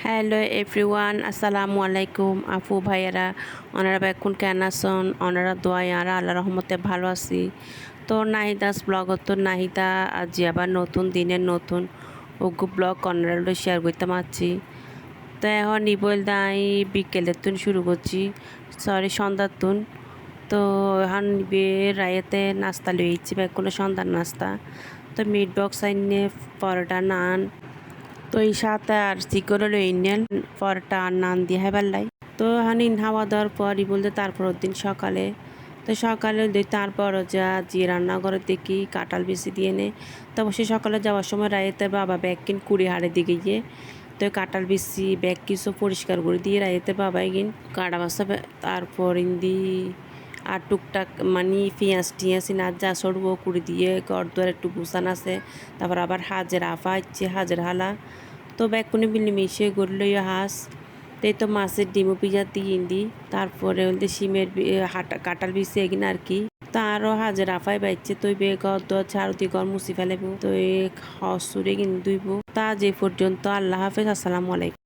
Hello everyone, আসসালামু আলাইকুম আপু ভাইয়েরা। ওনারা এখন কেন আসন? ওনারা দোয়াই আর আল্লাহ রহমতে ভালো আছি। তো নাহিদাস ব্লগ তো নাহিদা আজি আবার নতুন দিনের নতুন ওগু ব্লগ ওনারা শেয়ার করতে পারছি। তো এখন নিবল দাই বিকেলের তুন শুরু করছি, সরি সন্ধ্যার তুন। তো এখন নিবে রায়েতে নাস্তা লইছি বা কোনো সন্ধ্যার নাস্তা। তো মিট বক্স আইনে পরোটা নান, তো এই সাথে আর চিকেনও লইনেন পরোটা আর নান দিয়ে হেবার। তো হানি হাওয়া দেওয়ার পরই বলতে তারপর দিন সকালে, তো সকালে তারপরও যা যে রান্নাঘরে দেখি কাঁঠাল বেশি দিয়ে নে। তো অবশ্যই সকালে যাওয়ার সময় রায়েতে বাবা ব্যাগ কিন কুড়ি হাড়ে দিকে গিয়ে তো কাঁঠাল বেশি ব্যাগ কিছু পরিষ্কার করে দিয়ে রায়েতে বাবাই কিন কাটা বাসা। তারপর ইন্দি আর টুকটাক মানে পেঁয়াজ টিয়াজ না যা সরবো কুড়ি দিয়ে ঘর দুয়ার একটু গুছান আছে। তারপর আবার হাজের আফা ইচ্ছে হাজের হালা, তো ব্যাগকুনি মিলি মিশিয়ে গড়ল হাঁস। তাই তো মাছের ডিমও পিজা দিয়ে দি, তারপরে ওদের শিমের হাটা কাঁঠাল বিছে এগিন আর কি। তা আরও হাজের আফাই বাইছে তুই বে ঘর দর ঝাড়ু দিয়ে ঘর মুছি ফেলেব, তো এই হসুরে কিন দুইব। তা যে পর্যন্ত আল্লাহ হাফেজ, আসসালামু আলাইকুম।